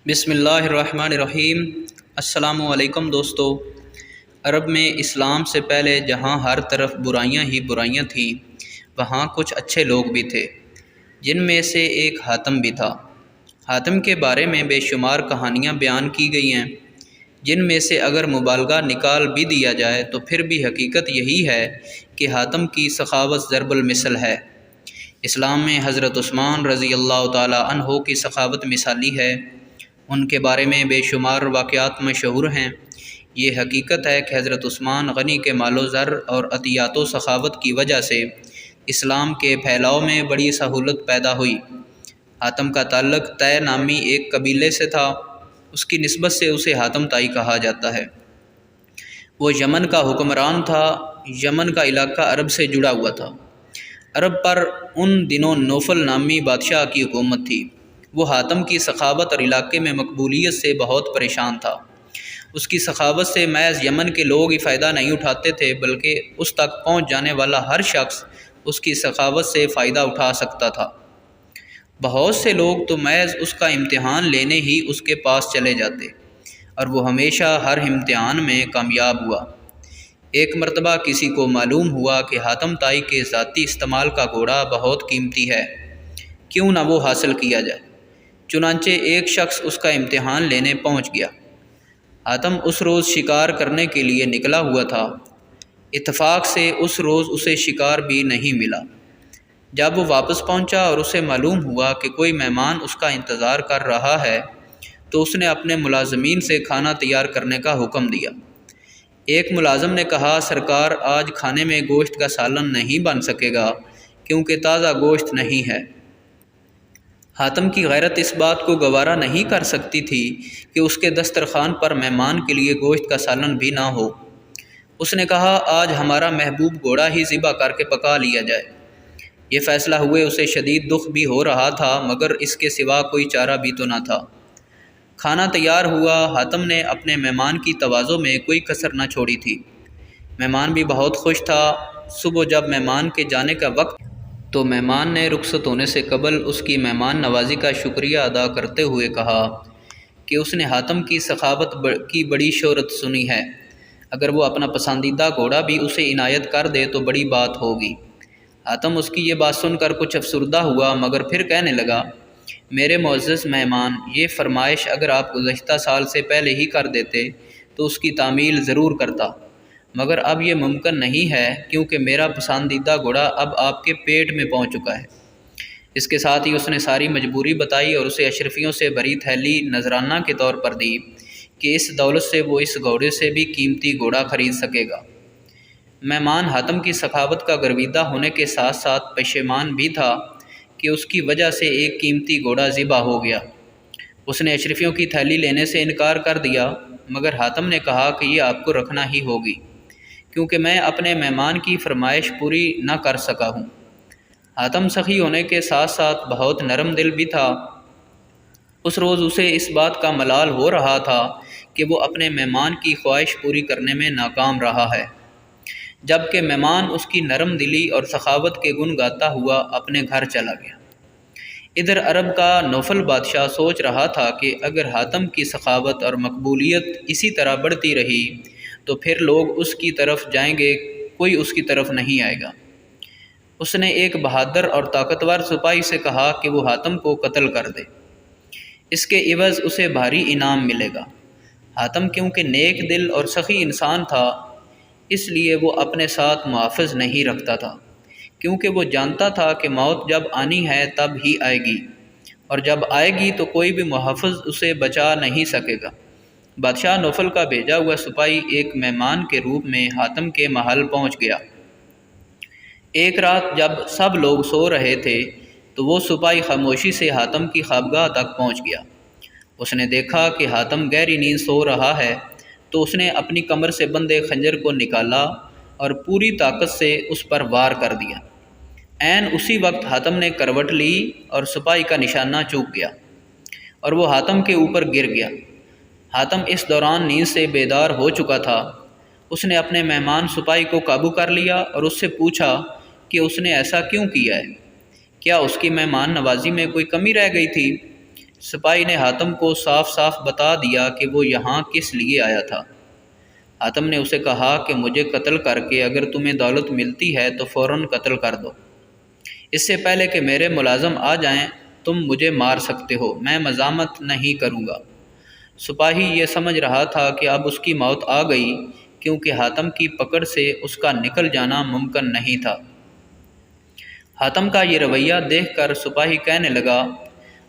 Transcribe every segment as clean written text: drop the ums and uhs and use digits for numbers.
بسم اللہ الرحمن الرحیم۔ السلام علیکم دوستو۔ عرب میں اسلام سے پہلے جہاں ہر طرف برائیاں ہی برائیاں تھیں، وہاں کچھ اچھے لوگ بھی تھے، جن میں سے ایک حاتم بھی تھا۔ حاتم کے بارے میں بے شمار کہانیاں بیان کی گئی ہیں، جن میں سے اگر مبالغہ نکال بھی دیا جائے تو پھر بھی حقیقت یہی ہے کہ حاتم کی سخاوت ضرب المثل ہے۔ اسلام میں حضرت عثمان رضی اللہ تعالی عنہ کی سخاوت مثالی ہے۔ ان کے بارے میں بے شمار واقعات مشہور ہیں۔ یہ حقیقت ہے کہ حضرت عثمان غنی کے مال و زر اور عطیات و سخاوت کی وجہ سے اسلام کے پھیلاؤ میں بڑی سہولت پیدا ہوئی۔ حاتم کا تعلق طے نامی ایک قبیلے سے تھا، اس کی نسبت سے اسے حاتم طائی کہا جاتا ہے۔ وہ یمن کا حکمران تھا۔ یمن کا علاقہ عرب سے جڑا ہوا تھا۔ عرب پر ان دنوں نوفل نامی بادشاہ کی حکومت تھی۔ وہ حاتم کی سخاوت اور علاقے میں مقبولیت سے بہت پریشان تھا۔ اس کی سخاوت سے محض یمن کے لوگ ہی فائدہ نہیں اٹھاتے تھے، بلکہ اس تک پہنچ جانے والا ہر شخص اس کی سخاوت سے فائدہ اٹھا سکتا تھا۔ بہت سے لوگ تو محض اس کا امتحان لینے ہی اس کے پاس چلے جاتے، اور وہ ہمیشہ ہر امتحان میں کامیاب ہوا۔ ایک مرتبہ کسی کو معلوم ہوا کہ حاتم طائی کے ذاتی استعمال کا گھوڑا بہت قیمتی ہے، کیوں نہ وہ حاصل کیا جائے۔ چنانچہ ایک شخص اس کا امتحان لینے پہنچ گیا۔ حاتم اس روز شکار کرنے کے لیے نکلا ہوا تھا۔ اتفاق سے اس روز اسے شکار بھی نہیں ملا۔ جب وہ واپس پہنچا اور اسے معلوم ہوا کہ کوئی مہمان اس کا انتظار کر رہا ہے، تو اس نے اپنے ملازمین سے کھانا تیار کرنے کا حکم دیا۔ ایک ملازم نے کہا، سرکار، آج کھانے میں گوشت کا سالن نہیں بن سکے گا کیونکہ تازہ گوشت نہیں ہے۔ حاتم کی غیرت اس بات کو گوارا نہیں کر سکتی تھی کہ اس کے دسترخوان پر مہمان کے لیے گوشت کا سالن بھی نہ ہو۔ اس نے کہا، آج ہمارا محبوب گھوڑا ہی ذبح کر کے پکا لیا جائے۔ یہ فیصلہ ہوئے اسے شدید دکھ بھی ہو رہا تھا، مگر اس کے سوا کوئی چارہ بھی تو نہ تھا۔ کھانا تیار ہوا۔ حاتم نے اپنے مہمان کی تواضع میں کوئی کسر نہ چھوڑی تھی۔ مہمان بھی بہت خوش تھا۔ صبح جب مہمان کے جانے کا وقت تو مہمان نے رخصت ہونے سے قبل اس کی مہمان نوازی کا شکریہ ادا کرتے ہوئے کہا کہ اس نے حاتم کی سخاوت کی بڑی شہرت سنی ہے، اگر وہ اپنا پسندیدہ گھوڑا بھی اسے عنایت کر دے تو بڑی بات ہوگی۔ حاتم اس کی یہ بات سن کر کچھ افسردہ ہوا، مگر پھر کہنے لگا، میرے معزز مہمان، یہ فرمائش اگر آپ گزشتہ سال سے پہلے ہی کر دیتے تو اس کی تعمیل ضرور کرتا، مگر اب یہ ممکن نہیں ہے کیونکہ میرا پسندیدہ گھوڑا اب آپ کے پیٹ میں پہنچ چکا ہے۔ اس کے ساتھ ہی اس نے ساری مجبوری بتائی اور اسے اشرفیوں سے بھری تھیلی نذرانہ کے طور پر دی کہ اس دولت سے وہ اس گھوڑے سے بھی قیمتی گھوڑا خرید سکے گا۔ مہمان حاتم کی سخاوت کا گرویدہ ہونے کے ساتھ ساتھ پشیمان بھی تھا کہ اس کی وجہ سے ایک قیمتی گھوڑا ذبح ہو گیا۔ اس نے اشرفیوں کی تھیلی لینے سے انکار کر دیا، مگر حاتم نے کہا کہ یہ آپ کو رکھنا ہی ہوگی، کیونکہ میں اپنے مہمان کی فرمائش پوری نہ کر سکا ہوں۔ حاتم سخی ہونے کے ساتھ ساتھ بہت نرم دل بھی تھا۔ اس روز اسے اس بات کا ملال ہو رہا تھا کہ وہ اپنے مہمان کی خواہش پوری کرنے میں ناکام رہا ہے، جبکہ مہمان اس کی نرم دلی اور سخاوت کے گن گاتا ہوا اپنے گھر چلا گیا۔ ادھر عرب کا نوفل بادشاہ سوچ رہا تھا کہ اگر حاتم کی سخاوت اور مقبولیت اسی طرح بڑھتی رہی تو پھر لوگ اس کی طرف جائیں گے، کوئی اس کی طرف نہیں آئے گا۔ اس نے ایک بہادر اور طاقتور سپاہی سے کہا کہ وہ حاتم کو قتل کر دے، اس کے عوض اسے بھاری انعام ملے گا۔ حاتم کیونکہ نیک دل اور سخی انسان تھا، اس لیے وہ اپنے ساتھ محافظ نہیں رکھتا تھا، کیونکہ وہ جانتا تھا کہ موت جب آنی ہے تب ہی آئے گی، اور جب آئے گی تو کوئی بھی محافظ اسے بچا نہیں سکے گا۔ بادشاہ نوفل کا بھیجا ہوا سپاہی ایک مہمان کے روپ میں حاتم کے محل پہنچ گیا۔ ایک رات جب سب لوگ سو رہے تھے تو وہ سپاہی خاموشی سے حاتم کی خوابگاہ تک پہنچ گیا۔ اس نے دیکھا کہ حاتم گہری نیند سو رہا ہے، تو اس نے اپنی کمر سے بندھے خنجر کو نکالا اور پوری طاقت سے اس پر وار کر دیا۔ عین اسی وقت حاتم نے کروٹ لی اور سپاہی کا نشانہ چوک گیا اور وہ حاتم کے اوپر گر گیا۔ حاتم اس دوران نیند سے بیدار ہو چکا تھا۔ اس نے اپنے مہمان سپاہی کو قابو کر لیا اور اس سے پوچھا کہ اس نے ایسا کیوں کیا ہے، کیا اس کی مہمان نوازی میں کوئی کمی رہ گئی تھی؟ سپاہی نے حاتم کو صاف صاف بتا دیا کہ وہ یہاں کس لیے آیا تھا۔ حاتم نے اسے کہا کہ مجھے قتل کر کے اگر تمہیں دولت ملتی ہے تو فوراً قتل کر دو۔ اس سے پہلے کہ میرے ملازم آ جائیں تم مجھے مار سکتے ہو، میں مزاحمت نہیں کروں گا۔ سپاہی یہ سمجھ رہا تھا کہ اب اس کی موت آ گئی، کیونکہ حاتم کی پکڑ سے اس کا نکل جانا ممکن نہیں تھا۔ حاتم کا یہ رویہ دیکھ کر سپاہی کہنے لگا،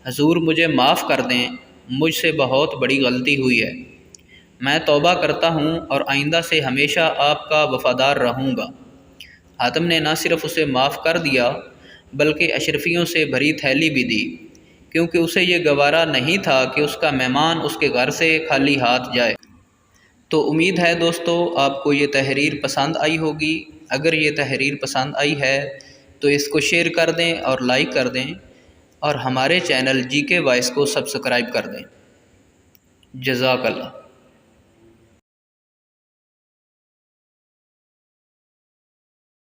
حضور مجھے معاف کر دیں، مجھ سے بہت بڑی غلطی ہوئی ہے، میں توبہ کرتا ہوں اور آئندہ سے ہمیشہ آپ کا وفادار رہوں گا۔ حاتم نے نہ صرف اسے معاف کر دیا بلکہ اشرفیوں سے بھری تھیلی بھی دی، کیونکہ اسے یہ گوارا نہیں تھا کہ اس کا مہمان اس کے گھر سے خالی ہاتھ جائے۔ تو امید ہے دوستو آپ کو یہ تحریر پسند آئی ہوگی۔ اگر یہ تحریر پسند آئی ہے تو اس کو شیئر کر دیں اور لائک کر دیں، اور ہمارے چینل جی کے وائس کو سبسکرائب کر دیں۔ جزاک اللہ۔